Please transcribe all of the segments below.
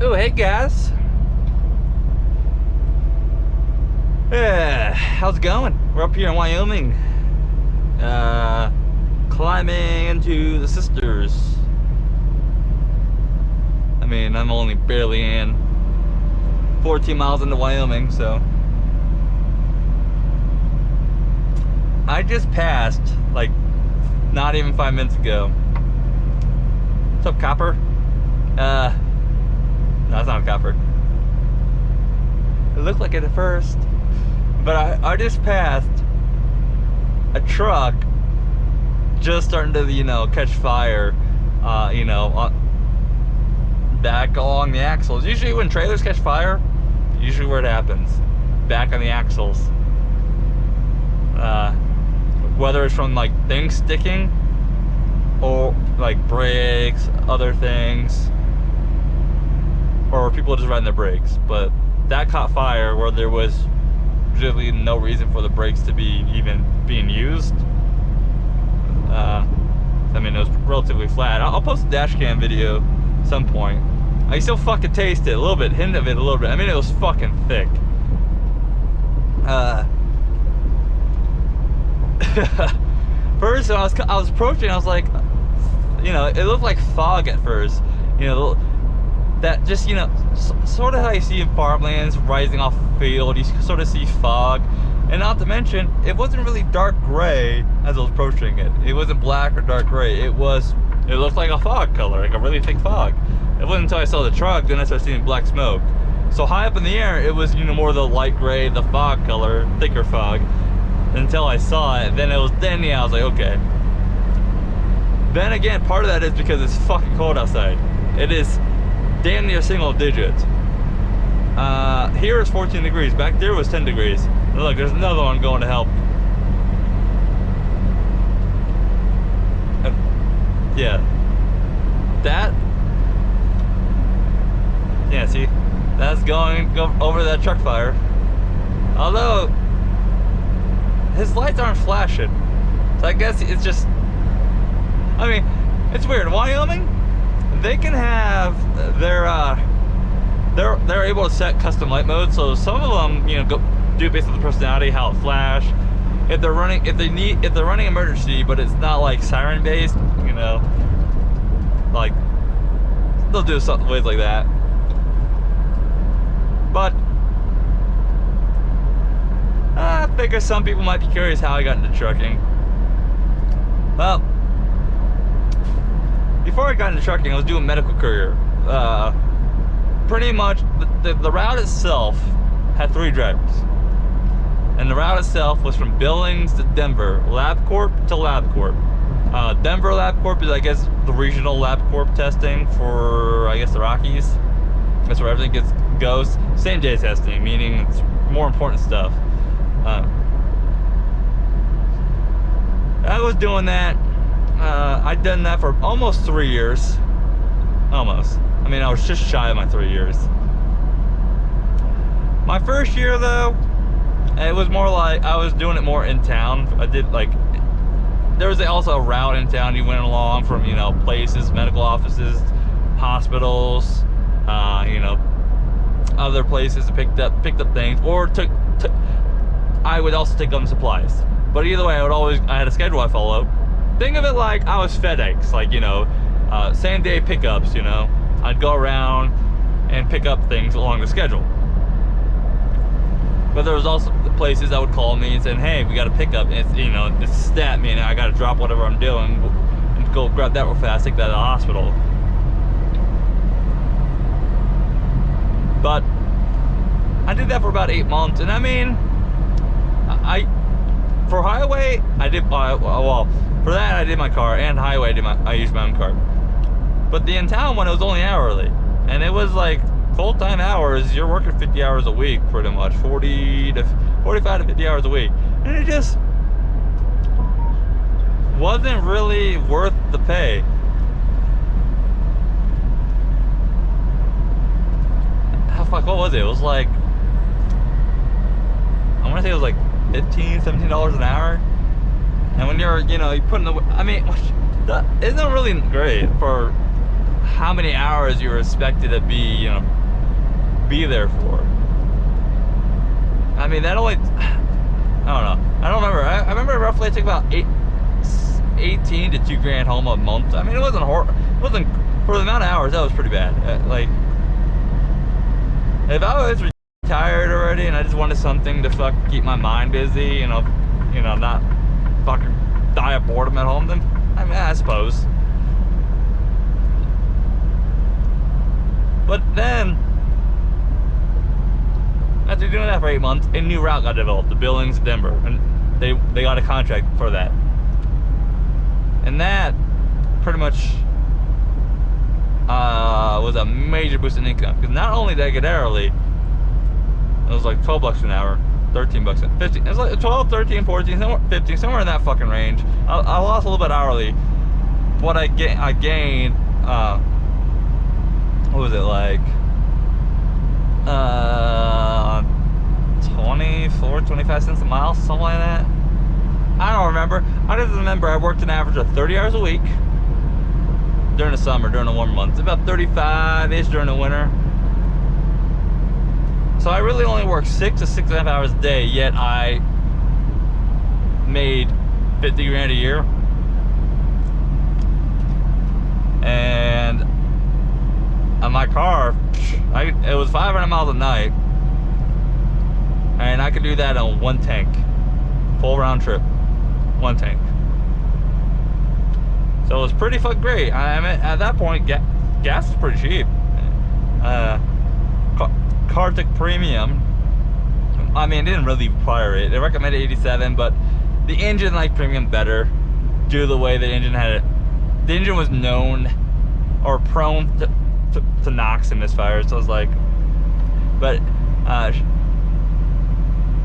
Oh, hey guys. Yeah, how's it going? We're up here in Wyoming, climbing into the Sisters. I mean, I'm only barely in 14 miles into Wyoming, so I just passed, like, not even 5 minutes ago. What's up, Copper? No, it's not a Copper. It looked like it at first. But I just passed a truck just starting to, catch fire, back along the axles. Usually when trailers catch fire, usually where it happens, back on the axles. Whether it's from, like, things sticking or, like, brakes, other things, or people just riding their brakes. But that caught fire where there was really no reason for the brakes to be even being used. I mean, it was relatively flat. I'll post a dash cam video at some point. I still fucking taste it a little bit, hint of it a little bit. I mean, it was fucking thick. First, I was approaching, I was like, it looked like fog at first. That just, sort of how you see in farmlands rising off the field, you sort of see fog. And not to mention, it wasn't really dark gray as I was approaching it. It wasn't black or dark gray. It looked like a fog color, like a really thick fog. It wasn't until I saw the truck, then I started seeing black smoke. So high up in the air, it was, more the light gray, the fog color, thicker fog. Until I saw it, then I was like, okay. Then again, part of that is because it's fucking cold outside. It is damn near single digits. Here is 14 degrees. Back there was 10 degrees. And look, there's another one going to help. Yeah. Yeah, see? That's going over that truck fire. Although, his lights aren't flashing. So I guess it's just... I mean, it's weird. Wyoming, they can have they're able to set custom light modes. So some of them, go do based on the personality, how it flash. If they're running emergency, but it's not like siren based, like they'll do something ways like that. But I figure some people might be curious how I got into trucking. Well, before I got into trucking, I was doing medical courier. Pretty much, the route itself had 3 drivers. And the route itself was from Billings to Denver, LabCorp to LabCorp. Denver LabCorp is, I guess, the regional LabCorp testing for, I guess, the Rockies. That's where everything goes. Same day testing, meaning it's more important stuff. I was doing that. I'd done that for almost 3 years. Almost. I mean, I was just shy of my 3 years. My first year, though, it was more like I was doing it more in town. I did, like, there was also a route in town you went along from, places, medical offices, hospitals, other places and picked up things, or I would also take them supplies. But either way, I had a schedule I followed. Think of it like I was FedEx, like, same day pickups, I'd go around and pick up things along the schedule. But there was also places that would call me and say, hey, we got a pickup, and it's, it's a stat, meaning I gotta drop whatever I'm doing and go grab that real fast, take that to the hospital. But I did that for about 8 months, and I mean, for highway, I did, for that I did my car, and highway I used my own car. But the in-town one, it was only hourly, and it was like full-time hours. You're working 50 hours a week, pretty much, 45 to 50 hours a week, and it just wasn't really worth the pay. What was it? It was like, I want to say it was like $15, $17 an hour. And when you're, you put in the, I mean, that isn't really great for how many hours you were expected to be there for. I mean, that only, I don't know. I don't remember. I remember roughly it took about 18 to $2,000 home a month. I mean, it wasn't for the amount of hours. That was pretty bad. Like, if I was retired already and I just wanted something to keep my mind busy, not fucking die of boredom at home, then I mean, I suppose. But then, after doing that for 8 months, a new route got developed, the Billings to Denver, and they got a contract for that. And that pretty much was a major boost in income, because not only did I get hourly, it was like $12 an hour, 13 bucks, 15. It was like 12, 13, 14, somewhere, 15, somewhere in that fucking range. I lost a little bit hourly. What I gained, what was it, like 24, 25 cents a mile, something like that. I don't remember. I just remember I worked an average of 30 hours a week during the summer, during the warmer months, about 35-ish during the winter. So I really only worked 6 to 6.5 hours a day, yet I made $50,000 a year. And on my car, it was 500 miles a night, and I could do that on one tank, full round trip, one tank. So it was pretty fucking great. I mean, at that point, gas was pretty cheap. Cartic Premium, I mean, it didn't really require it. They recommended 87, but the engine liked Premium better due to the way the engine had it. The engine was known or prone to knocks and misfires, so I was like, but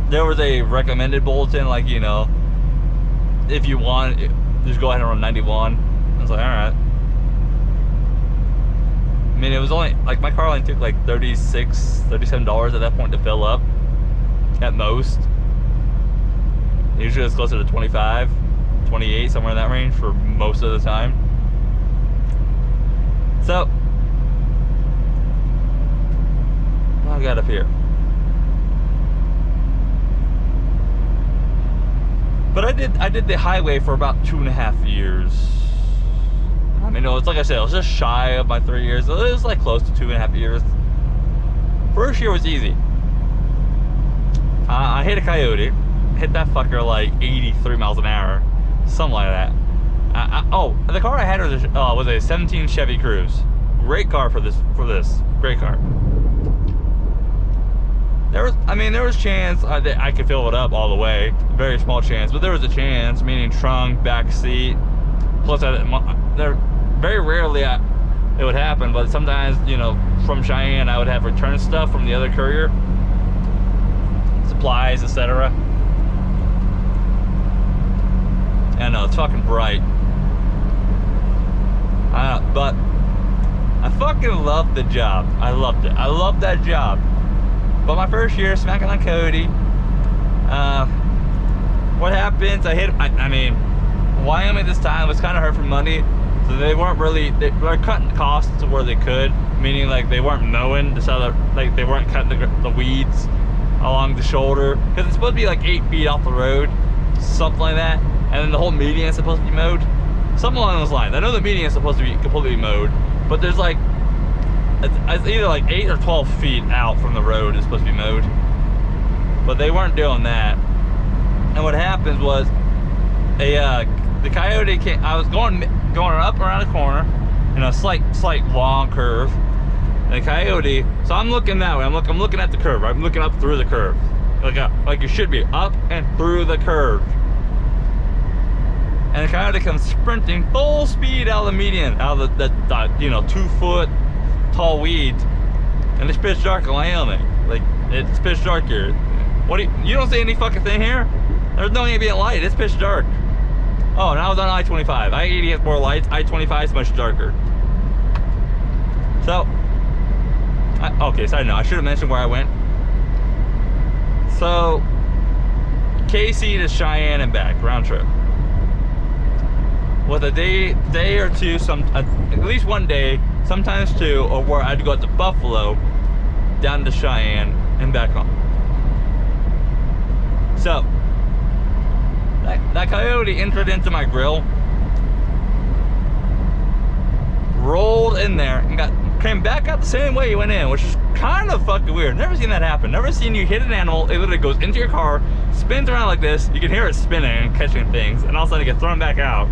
there was a recommended bulletin, like, if you want, just go ahead and run 91. I was like, alright. I mean, it was only, like, my car only took like $36, $37 at that point to fill up, at most. Usually it's closer to 25, 28, somewhere in that range for most of the time. So, what I got up here? But I did the highway for about 2.5 years. I mean, it's like I said, it was just shy of my 3 years. It was like close to 2.5 years. First year was easy. I hit a coyote, hit that fucker like 83 miles an hour, something like that. The car I had was a 17 Chevy Cruze. Great car for this. Great car. There was chance that I could fill it up all the way. Very small chance, but there was a chance, meaning trunk, back seat. Plus, very rarely it would happen, but sometimes, from Cheyenne, I would have return stuff from the other courier, supplies, etc. I know, it's fucking bright. But I fucking loved the job. I loved it. I loved that job. But my first year smacking on Cody, what happens? I mean, Wyoming this time was kind of hurt for money, so they were cutting costs to where they could, meaning like they weren't mowing, like they weren't cutting the weeds along the shoulder, because it's supposed to be like 8 feet off the road, something like that, and then the whole median is supposed to be mowed, something along those lines. I know the median is supposed to be completely mowed, but there's like, it's either like 8 or 12 feet out from the road is supposed to be mowed, but they weren't doing that. And what happens was, the coyote came. I was going up around a corner in a slight long curve, and the coyote. So I'm looking that way. I'm looking at the curve. Right? I'm looking up through the curve, like you should be, up and through the curve. And the coyote comes sprinting full speed out of the median, out of the 2 foot tall weeds, and it's pitch dark in Wyoming. Like, it's pitch dark here. You don't see any fucking thing here? There's no ambient light. It's pitch dark. Oh, now I was on I-25. I-80 has more lights. I-25 is much darker. So, okay, side note, I should have mentioned where I went. So, KC to Cheyenne and back, round trip. With a day or two, at least one day, sometimes 2, or where I'd go to Buffalo, down to Cheyenne, and back home. So, that coyote entered into my grill, rolled in there, and came back out the same way you went in, which is kind of fucking weird. Never seen that happen. Never seen you hit an animal, it literally goes into your car, spins around like this, you can hear it spinning and catching things, and all of a sudden it gets thrown back out.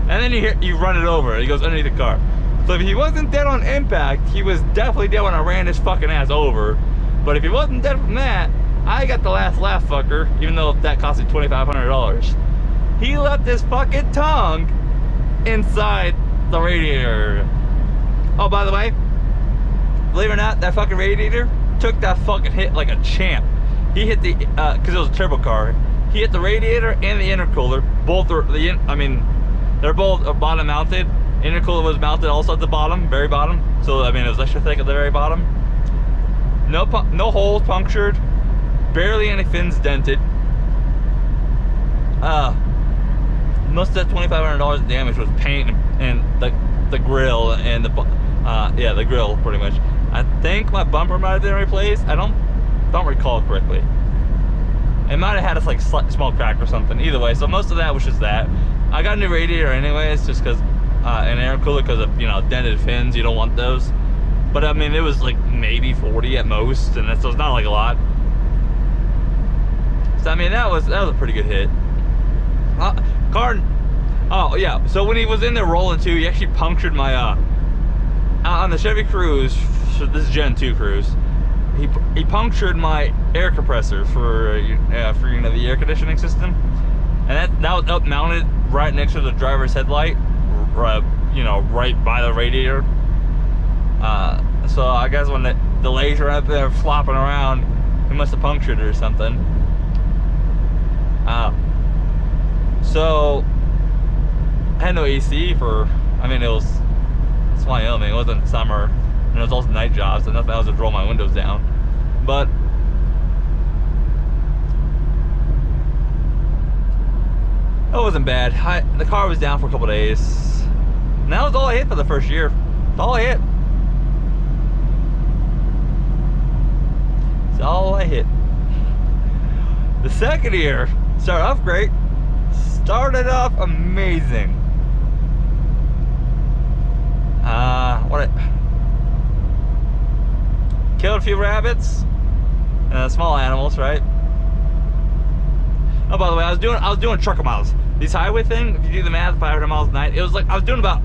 And then you run it over, it goes underneath the car. So if he wasn't dead on impact, he was definitely dead when I ran his fucking ass over. But if he wasn't dead from that, I got the last laugh, fucker, even though that cost me $2,500. He left his fucking tongue inside the radiator. Oh, by the way, believe it or not, that fucking radiator took that fucking hit like a champ. He hit the, cause it was a turbo car, he hit the radiator and the intercooler. Both are, they're both bottom mounted. Intercooler was mounted also at the bottom, very bottom. So, I mean, it was extra thick at the very bottom. No holes punctured. Barely any fins dented. Most of that $2,500 of damage was paint and the grill and the the grill pretty much. I think my bumper might have been replaced. I don't recall correctly. It might have had a like small crack or something. Either way, so most of that was just that. I got a new radiator anyways, just because an air cooler, because of dented fins. You don't want those. But I mean, it was like maybe 40 at most, and so it's not like a lot. So I mean, that was a pretty good hit. Oh yeah. So when he was in there rolling too, he actually punctured my on the Chevy Cruze. So this is Gen 2 Cruze. He punctured my air compressor for the air conditioning system, and that was up mounted right next to the driver's headlight, right by the radiator. So I guess when the legs were up there flopping around, he must have punctured it or something. So I had no AC for, it's Wyoming, it wasn't summer, and it was also night jobs, so nothing else to roll my windows down. But it wasn't bad. The car was down for a couple days. And that was all I hit for the first year. That's all I hit. That's all I hit. The second year started off great. Started off amazing. Killed a few rabbits and small animals, right? Oh, by the way, I was doing trucker miles. These highway thing, if you do the math, 500 miles a night, it was like I was doing about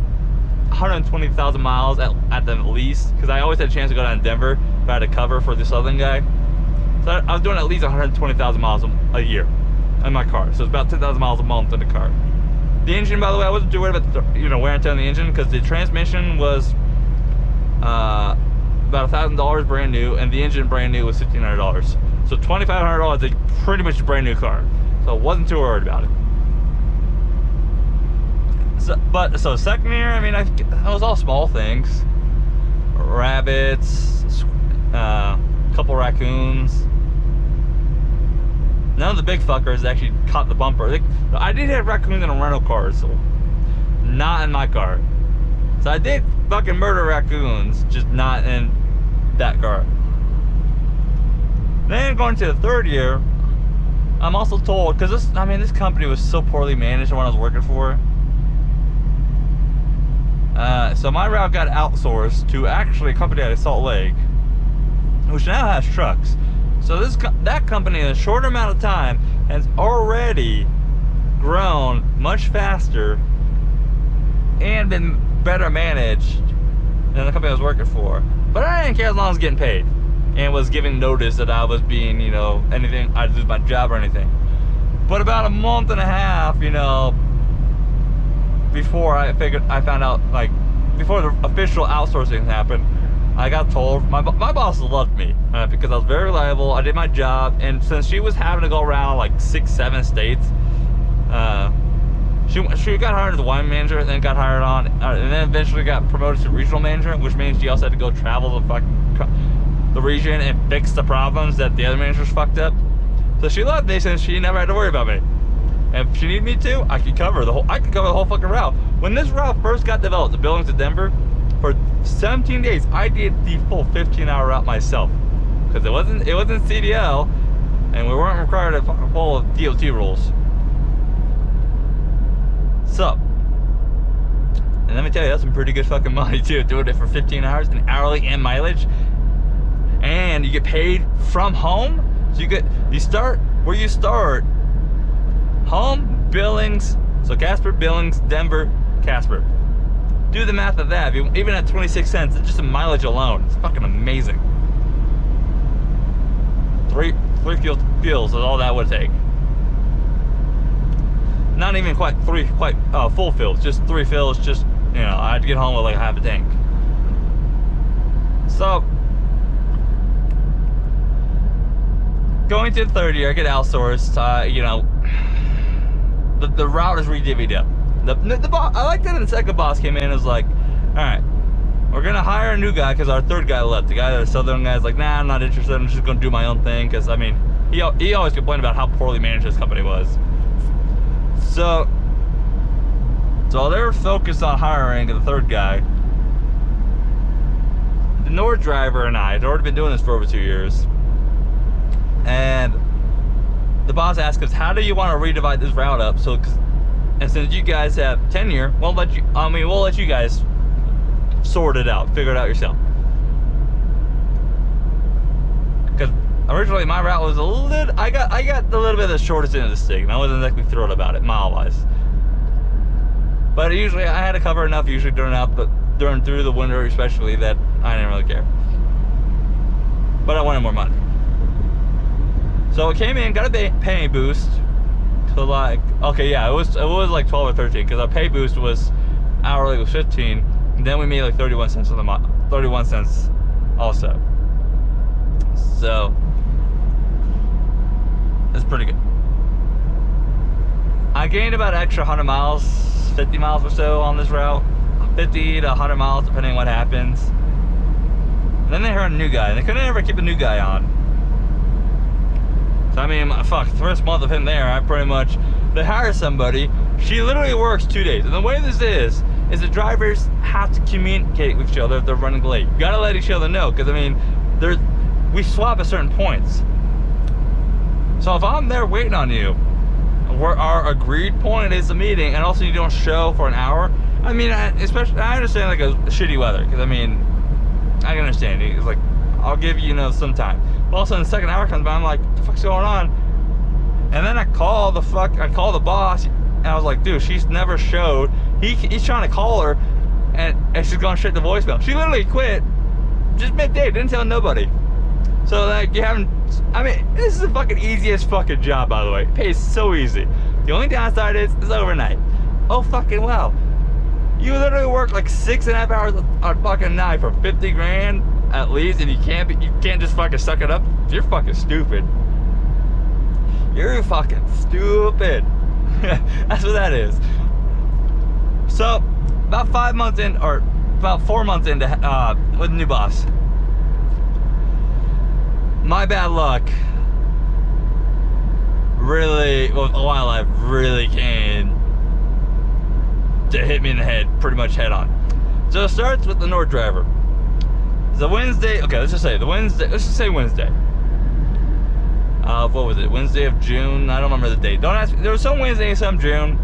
120,000 miles at the least, because I always had a chance to go down to Denver if I had to cover for the southern guy. So I was doing at least 120,000 miles a year in my car. So it's about 10,000 miles a month in the car. The engine, by the way, I wasn't too worried about the wear and tear on the engine, because the transmission was about $1,000 brand new, and the engine brand new was $1,500. So $2,500 is pretty much a brand new car. So I wasn't too worried about it. So second year, it was all small things. Rabbits, couple raccoons. None of the big fuckers actually caught the bumper. I did have raccoons in a rental car, so not in my car. So I did fucking murder raccoons, just not in that car. Then going to the third year, I'm also told, because this company was so poorly managed when I was working for. So my route got outsourced to actually a company out of Salt Lake, which now has trucks. So that company in a short amount of time has already grown much faster and been better managed than the company I was working for. But I didn't care as long as I was getting paid and was giving notice that I was being, anything, I'd lose my job or anything. But about a month and a half, before I found out, before the official outsourcing happened, I got told, my boss loved me because I was very reliable, I did my job, and since she was having to go around 6-7 states, she got hired as a wine manager, and then got hired on, and then eventually got promoted to regional manager, which means she also had to go travel the region and fix the problems that the other managers fucked up. So she loved me since she never had to worry about me. And if she needed me to, I could cover the whole fucking route. When this route first got developed, the Billings to Denver, for 17 days, I did the full 15-hour route myself. Because it wasn't CDL, and we weren't required to follow DOT rules. So, and let me tell you, that's some pretty good fucking money too, doing it for 15 hours, and hourly and mileage. And you get paid from home. So you start where you start. Home, Billings, so Casper, Billings, Denver, Casper. Do the math of that. Even at 26 cents, it's just a mileage alone. It's fucking amazing. Three fuels is all that would take. Not even quite full fills, just 3 fills. Just, you know, I'd get home with like half a tank. So going to the third year, I get outsourced. You know, the route is re-divvied up. The boss, I like that the second boss came in and was like, all right, we're gonna hire a new guy because our third guy left. The southern guy's like, nah, I'm not interested. I'm just gonna do my own thing. Because I mean, he always complained about how poorly managed his company was. So they were focused on hiring the third guy. The Nord driver and I had already been doing this for over 2 years. And the boss asked us, how do you want to redivide this route up? And since you guys have tenure, we'll let you guys sort it out, figure it out yourself. Because originally my route was I got a little bit of the shortest end of the stick, and I wasn't exactly thrilled about it, mile-wise. But usually I had to cover enough, usually during through the winter especially, that I didn't really care. But I wanted more money. So it came in, got a pay boost to like, okay, yeah, it was like 12 or 13, because our pay boost was hourly was 15, and then we made like 31 cents on the month, 31 cents also. So it's pretty good. I gained about an extra 100 miles, 50 miles or so on this route, 50 to 100 miles depending on what happens. And then they hired a new guy, and they couldn't ever keep a new guy on. So I mean, fuck, the first month of him there, they hire somebody, she literally works 2 days. And the way this is the drivers have to communicate with each other if they're running late. You gotta let each other know, because I mean, we swap at certain points. So if I'm there waiting on you, where our agreed point is the meeting, and also you don't show for an hour, I mean, I understand like a shitty weather, because I mean, I can understand it. It's like, I'll give you, some time. But all of a sudden the second hour comes by, I'm like, what the fuck's going on? And then I call the boss, and I was like, dude, she's never showed. He's trying to call her, and she's going straight to voicemail. She literally quit just midday, didn't tell nobody. So like, this is the fucking easiest fucking job, by the way. It pays so easy. The only downside is it's overnight. Oh fucking wow. You literally work like 6.5 hours on fucking night for 50 grand at least, and you can't just fucking suck it up. You're fucking stupid. You're fucking stupid. That's what that is. So about 5 months in, or about 4 months into with the new boss, my bad luck really, well, wildlife really came to hit me in the head, pretty much head on. So it starts with the Nord driver. The Wednesday, okay, let's just say Wednesday. What was it? Wednesday of June? I don't remember the date. Don't ask me. There was some Wednesday, some June.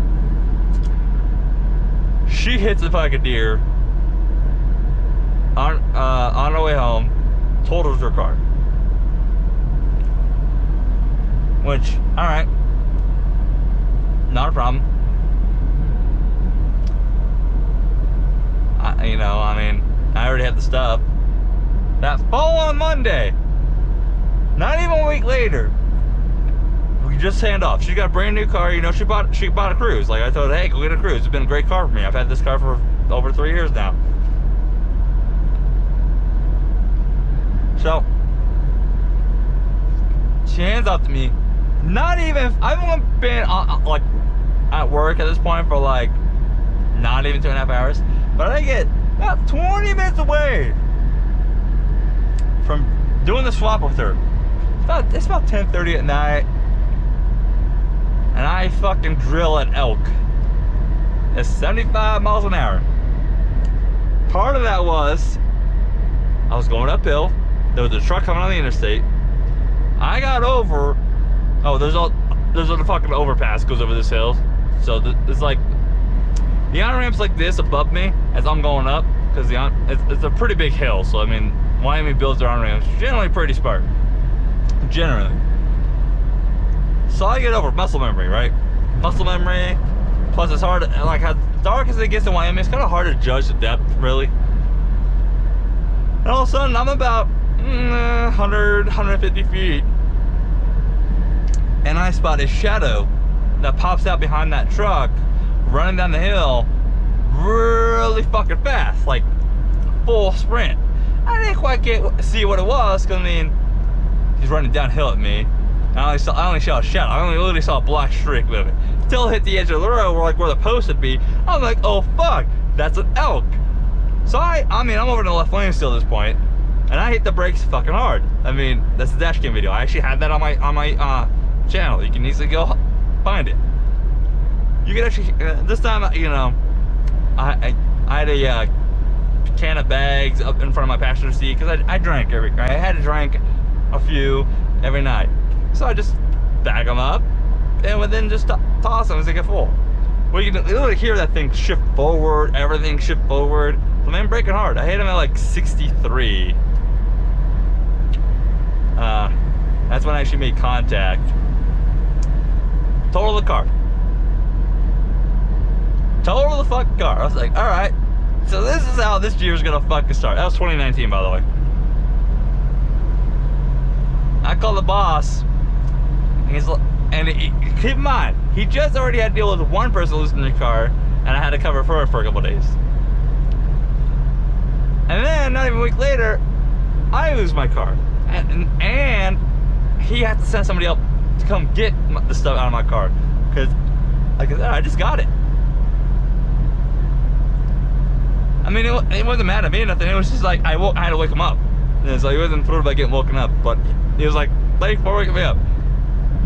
She hits the fucking deer on her way home, totals her car. Which, alright, not a problem. I already had the stuff. That following Monday, not even a week later, we just hand off. She got a brand new car. She bought a Cruze. Like I told her, hey, go get a Cruze. It's been a great car for me. I've had this car for over 3 years now. So she hands off to me. Not even, I've only been like at work at this point for like not even 2.5 hours, but I get about 20 minutes away from doing the swap with her. It's about 10:30 at night, and I fucking drill an elk at 75 miles an hour. Part of that was I was going uphill. There was a truck coming on the interstate. I got over. Oh, there's a fucking overpass goes over this hill. So it's like the on ramp's like this above me as I'm going up, because it's a pretty big hill. So I mean, Wyoming builds their on ramps generally pretty smart. Generally. So I get over muscle memory, right? Muscle memory. Plus it's hard, like how dark as it gets in Wyoming, it's kind of hard to judge the depth, really. And all of a sudden, I'm about 100, 150 feet. And I spot a shadow that pops out behind that truck, running down the hill really fucking fast, like full sprint. I didn't quite see what it was, because I mean, he's running downhill at me. I only saw a shadow. I only literally saw a black streak moving. Till it hit the edge of the road, where the post would be. I'm like, oh fuck, that's an elk. So I mean, I'm over in the left lane still at this point, and I hit the brakes fucking hard. I mean, that's the dash cam video. I actually had that on my channel. You can easily go find it. You can actually this time, you know, I had a can of bags up in front of my passenger seat, because I drank I had to drink a few every night. So I just bag them up and then just toss them as they get full. Well, you can literally hear that thing shift forward, everything shift forward. So man, braking hard. I hit him at like 63. That's when I actually made contact. Total the car. Total the fucking car. I was like, all right. So this is how this year's gonna fucking start. That was 2019, by the way. I called the boss. Keep in mind, he just already had to deal with one person losing their car, and I had to cover for it for a couple days. And then, not even a week later, I lose my car, and he had to send somebody else to come get the stuff out of my car, because, like I said, I just got it. I mean, it wasn't mad at me or nothing. It was just like I had to wake him up, and so he wasn't thrilled about getting woken up, but he was like, "Thanks for waking me up."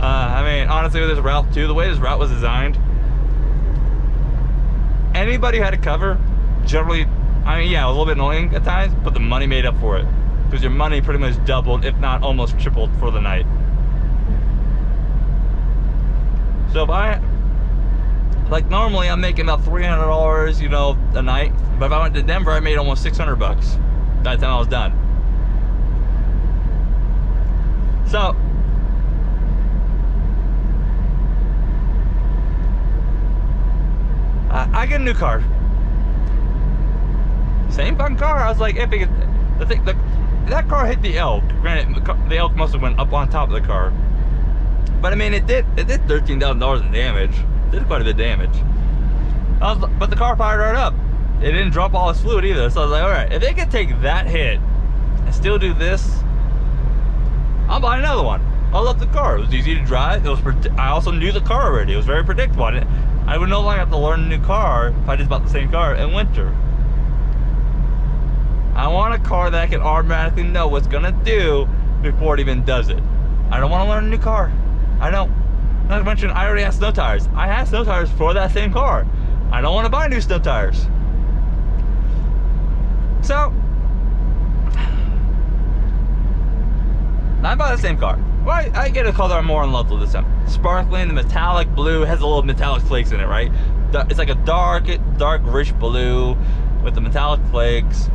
I mean, honestly, with this route too, the way this route was designed, anybody who had to cover, generally, I mean, yeah, it was a little bit annoying at times, but the money made up for it, because your money pretty much doubled, if not almost tripled, for the night. So if like normally I'm making about $300, you know, a night, but if I went to Denver, I made almost $600 by the time I was done. So I get a new car. Same fucking car. I was like, if it could, that car hit the elk. Granted, the elk must have went up on top of the car. But I mean, it did $13,000 in damage. It did quite a bit of damage. But the car fired right up. It didn't drop all its fluid either. So I was like, all right, if it could take that hit and still do this, I'll buy another one. I love the car. It was easy to drive. I also knew the car already. It was very predictable. I would no longer have to learn a new car if I just bought the same car in winter. I want a car that I can automatically know what's gonna do before it even does it. I don't want to learn a new car. I don't. Not to mention, I already have snow tires. I have snow tires for that same car. I don't want to buy new snow tires. So I buy the same car. Well, I get a color I'm more in love with this time. Sparkling, the metallic blue, has a little metallic flakes in it, right? It's like a dark rich blue with the metallic flakes.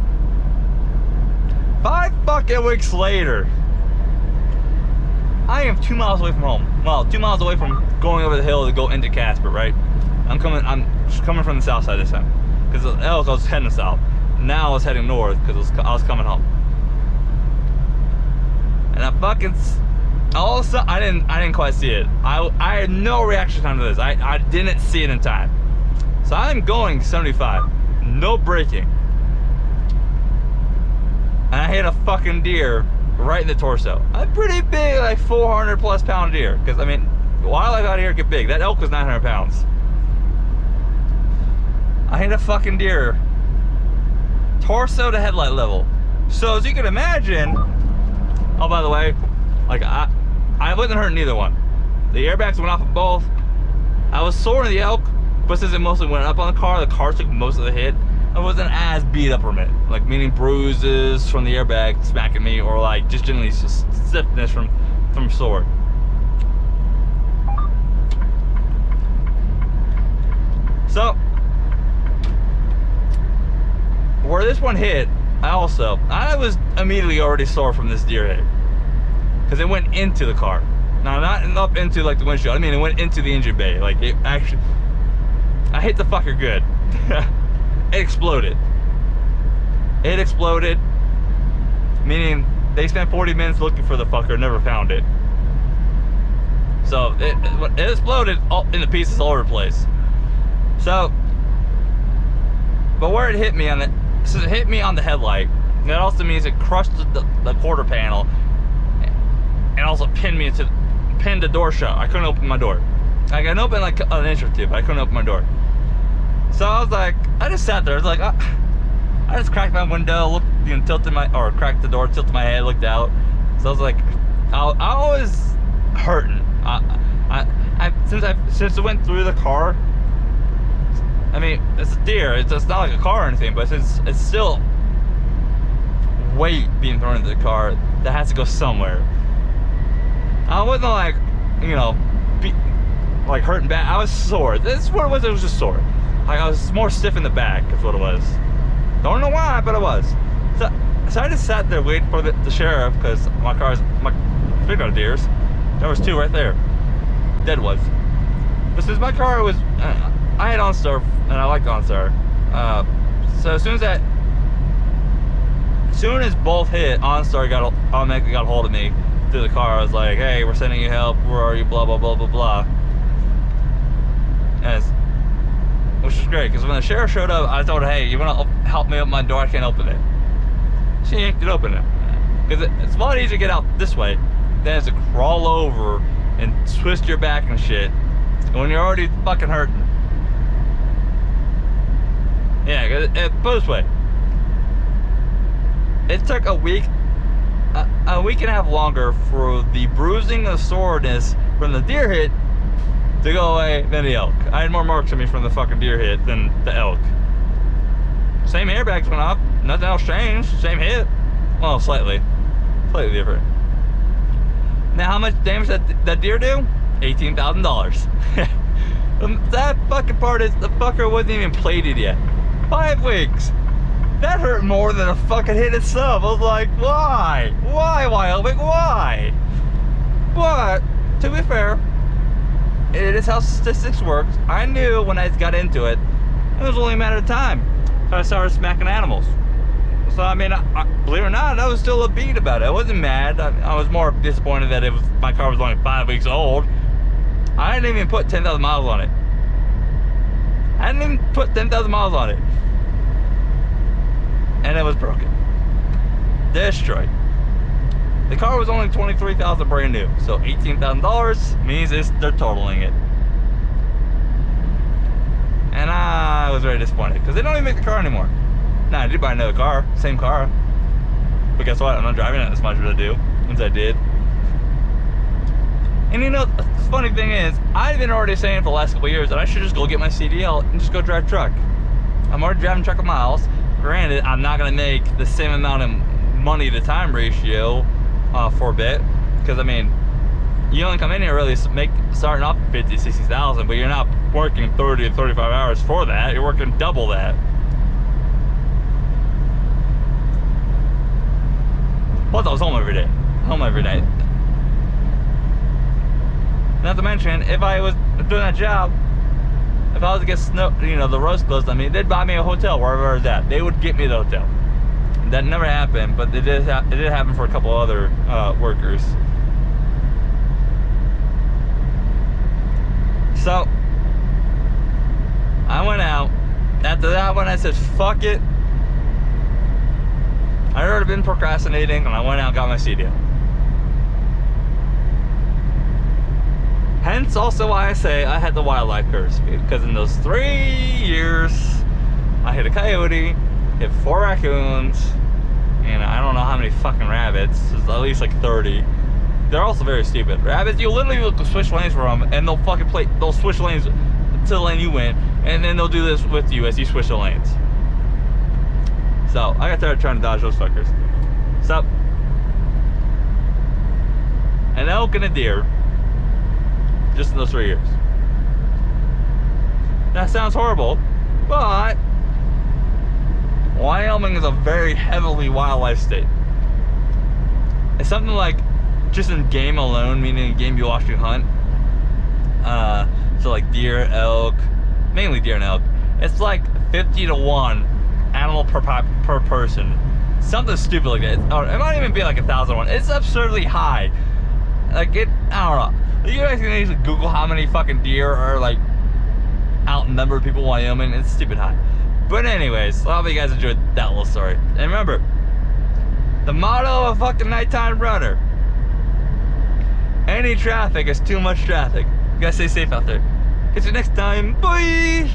5 fucking weeks later, I am 2 miles away from home. Well, 2 miles away from going over the hill to go into Casper, right? I'm coming from the south side this time, because else I was heading south. Now I was heading north because I was coming home. And I fucking, all of a sudden, I didn't quite see it. I had no reaction time to this. I didn't see it in time. So I'm going 75, no braking. And I hit a fucking deer right in the torso. A pretty big, like 400 plus pound deer. Because I mean, wildlife out here get big. That elk was 900 pounds. I hit a fucking deer, torso to headlight level. So as you can imagine, oh, by the way, like I wasn't hurting either one. The airbags went off of both. I was soaring the elk, but since it mostly went up on the car took most of the hit. I wasn't as beat up from it, like meaning bruises from the airbag smacking me, or like just generally just stiffness from sword. So where this one hit, I was immediately already sore from this deer hit, because it went into the car. Now, not up into like the windshield. I mean, it went into the engine bay. Like it actually, I hit the fucker good. It exploded. It exploded, meaning they spent 40 minutes looking for the fucker, never found it. So it exploded all into pieces all over the place. So, but where it hit me on since it hit me on the headlight, that also means it crushed the quarter panel, and also pinned the door shut. I couldn't open my door. I can open like an inch or two, but I couldn't open my door. So I was like, I just sat there. I was like, I just cracked my window, looked, cracked the door, tilted my head, looked out. So I was like, I was hurting. Since it went through the car. I mean, it's a deer. It's not like a car or anything, but it's still weight being thrown into the car that has to go somewhere. I wasn't like, like hurting bad. I was sore. This is what it was. It was just sore. Like I was more stiff in the back. Is what it was. Don't know why, but it was. So I just sat there waiting for the sheriff, because speaking of deers, there was two right there. Dead ones. But since my car was, I had OnStar and I liked OnStar. So as soon as both hit, OnStar automatically got a hold of me through the car. I was like, hey, we're sending you help. Where are you? Blah blah blah blah blah. Which was great, because when the sheriff showed up, I told her, hey, you want to help me open my door? I can't open it. She ain't could open it. Because it's a lot easier to get out this way than it's to crawl over and twist your back and shit when you're already fucking hurting. Yeah, because put it this way. It took a week and a half longer for the bruising and soreness from the deer hit to go away than the elk. I had more marks on me from the fucking deer hit than the elk. Same airbags went off, nothing else changed, same hit. Well, slightly different. Now, how much damage that deer do? $18,000. That fucking part is, the fucker wasn't even plated yet. 5 weeks. That hurt more than a fucking hit itself. I was like, why? Why, Wyoming? Why? But, to be fair, it is how statistics works. I knew when I got into it, it was only a matter of time. So I started smacking animals. So, I mean, believe it or not, I was still upbeat about it. I wasn't mad. I was more disappointed that my car was only 5 weeks old. I didn't even put 10,000 miles on it. I didn't even put 10,000 miles on it. And it was broken. Destroyed. The car was only $23,000 brand new. So $18,000 means they're totaling it. And I was very disappointed, because they don't even make the car anymore. Nah, I did buy another car, same car. But guess what? I'm not driving it as much as I do, as I did. And the funny thing is, I've been already saying for the last couple of years that I should just go get my CDL and just go drive truck. I'm already driving truck of miles. Granted, I'm not gonna make the same amount of money to time ratio for a bit, because I mean, you only come in here really starting off at 50, 60,000, but you're not working 30 to 35 hours for that. You're working double that. Plus, I was home every day. Home every night. Not to mention, if I was doing that job, if I was to get the roads closed on me, they'd buy me a hotel wherever I was at. They would get me the hotel. That never happened, but it did happen for a couple other workers. So I went out. After that one, I said, fuck it. I had already been procrastinating, and I went out and got my CDL. Hence also why I say I had the wildlife curse, because in those 3 years, I hit a coyote, hit 4 raccoons, and I don't know how many fucking rabbits. There's at least like 30. They're also very stupid. Rabbits, you literally look to switch lanes for them, and they'll switch lanes to the lane you went, and then they'll do this with you as you switch the lanes. So I got tired of trying to dodge those fuckers. So an elk and a deer, just in those 3 years. That sounds horrible, but Wyoming is a very heavily wildlife state. It's something like, just in game alone, meaning game you actually hunt. So like deer, elk, mainly deer and elk. It's like 50 to 1 animal per person. Something stupid like that. Or it might even be like 1,000 to 1. It's absurdly high. Like I don't know. You guys can easily Google how many fucking deer are like outnumbered people in Wyoming. It's stupid high. But anyways, I hope you guys enjoyed that little story. And remember, the motto of a fucking nighttime runner: any traffic is too much traffic. You guys stay safe out there. Catch you next time. Bye!